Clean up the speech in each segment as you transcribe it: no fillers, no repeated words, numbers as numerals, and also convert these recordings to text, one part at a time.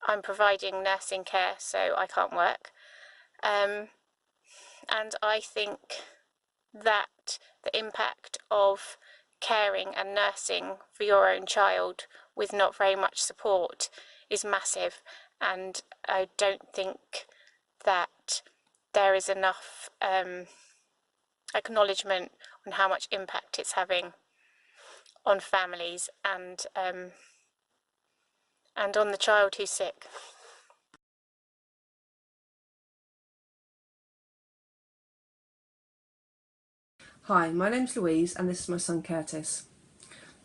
I'm providing nursing care, so I can't work. And I think that the impact of caring and nursing for your own child with not very much support is massive, and I don't think that there is enough acknowledgement on how much impact it's having on families and on the child who's sick. Hi, my name's Louise and this is my son Curtis.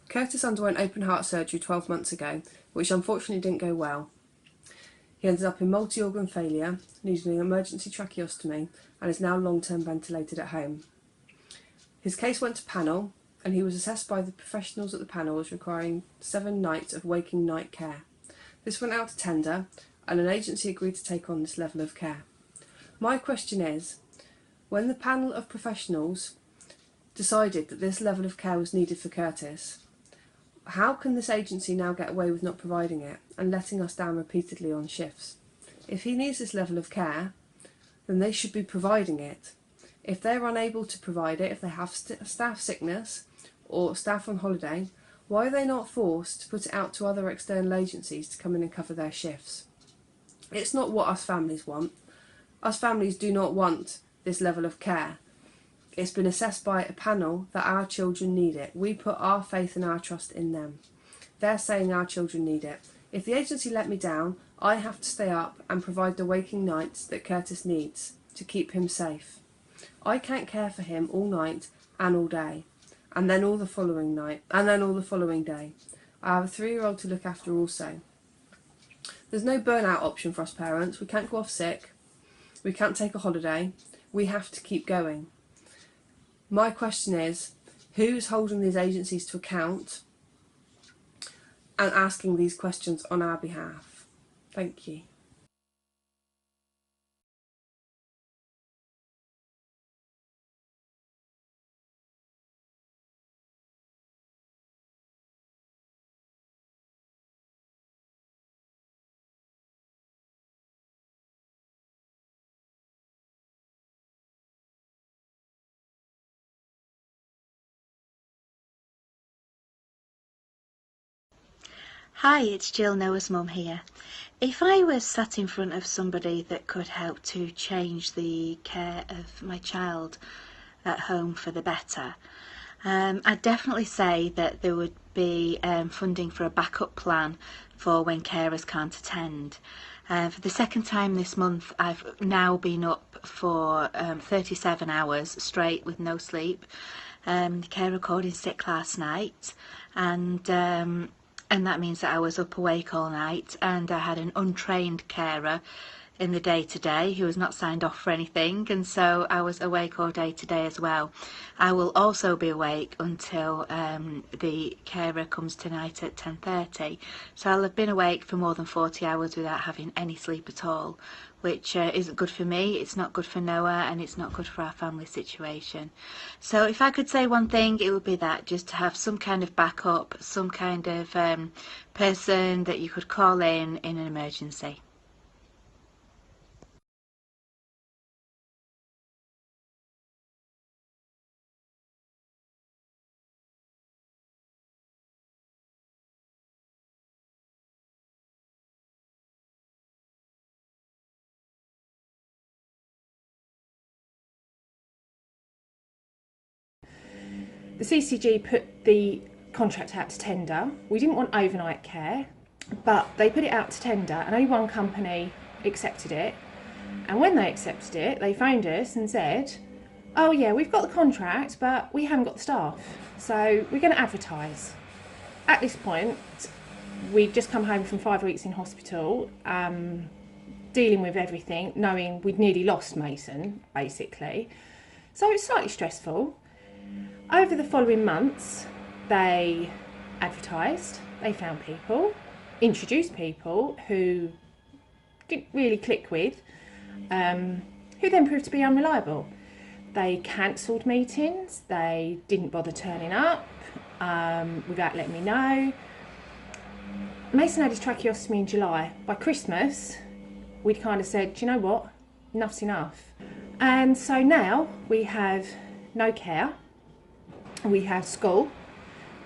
Curtis underwent open heart surgery 12 months ago, which unfortunately didn't go well. He ended up in multi-organ failure, needing an emergency tracheostomy, and is now long-term ventilated at home. His case went to panel and he was assessed by the professionals at the panel as requiring 7 nights of waking night care. This went out to tender and an agency agreed to take on this level of care. My question is, when the panel of professionals decided that this level of care was needed for Curtis, how can this agency now get away with not providing it and letting us down repeatedly on shifts? If he needs this level of care, then they should be providing it. If they're unable to provide it, if they have staff sickness or staff on holiday, why are they not forced to put it out to other external agencies to come in and cover their shifts? It's not what us families want. Us families do not want this level of care. It's been assessed by a panel that our children need it. We put our faith and our trust in them. They're saying our children need it. If the agency let me down, I have to stay up and provide the waking nights that Curtis needs to keep him safe. I can't care for him all night and all day, and then all the following night, and then all the following day. I have a 3-year-old to look after also. There's no burnout option for us parents. We can't go off sick. We can't take a holiday. We have to keep going. My question is, who's holding these agencies to account and asking these questions on our behalf? Thank you. Hi, it's Jill, Noah's mum here. If I was sat in front of somebody that could help to change the care of my child at home for the better, I'd definitely say that there would be funding for a backup plan for when carers can't attend. For the second time this month, I've now been up for 37 hours straight with no sleep. The carer called in sick last night, and that means that I was up awake all night, and I had an untrained carer in the day today who was not signed off for anything, and so I was awake all day today as well. I will also be awake until the carer comes tonight at 10:30, so I'll have been awake for more than 40 hours without having any sleep at all, which isn't good for me, it's not good for Noah, and it's not good for our family situation. So if I could say one thing, it would be that, just to have some kind of backup, some kind of person that you could call in an emergency. The CCG put the contract out to tender. We didn't want overnight care, but they put it out to tender and only one company accepted it. And when they accepted it, they phoned us and said, oh yeah, we've got the contract, but we haven't got the staff, so we're going to advertise. At this point, we'd just come home from 5 weeks in hospital, dealing with everything, knowing we'd nearly lost Mason, basically. So it's slightly stressful. Over the following months, they advertised, they found people, introduced people who didn't really click with, who then proved to be unreliable. They cancelled meetings, they didn't bother turning up without letting me know. Mason had his tracheostomy in July. By Christmas, we'd kind of said, do you know what, enough's enough. And so now we have no care, we have school,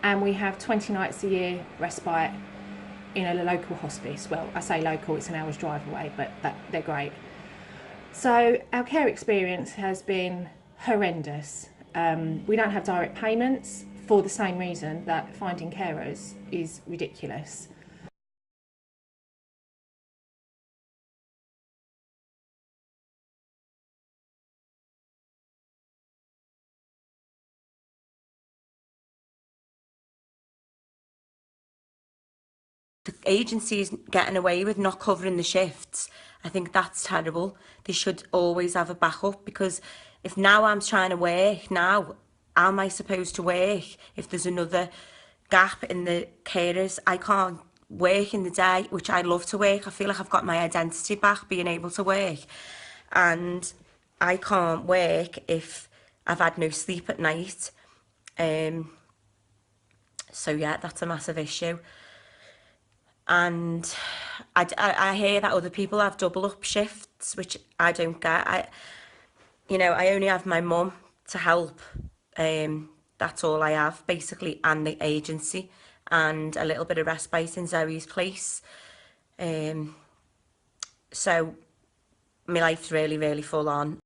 and we have 20 nights a year respite in a local hospice. Well, I say local, it's an hour's drive away, but they're great. So our care experience has been horrendous. We don't have direct payments for the same reason that finding carers is ridiculous. The agency is getting away with not covering the shifts. I think that's terrible. They should always have a backup, because if now I'm trying to work, now how am I supposed to work if there's another gap in the carers? I can't work in the day, which I love to work. I feel like I've got my identity back being able to work, and I can't work if I've had no sleep at night. So yeah, that's a massive issue. And I hear that other people have double up shifts, which I don't get. I only have my mum to help. That's all I have, basically, and the agency, and a little bit of respite in Zoe's place. So my life's really, really full on.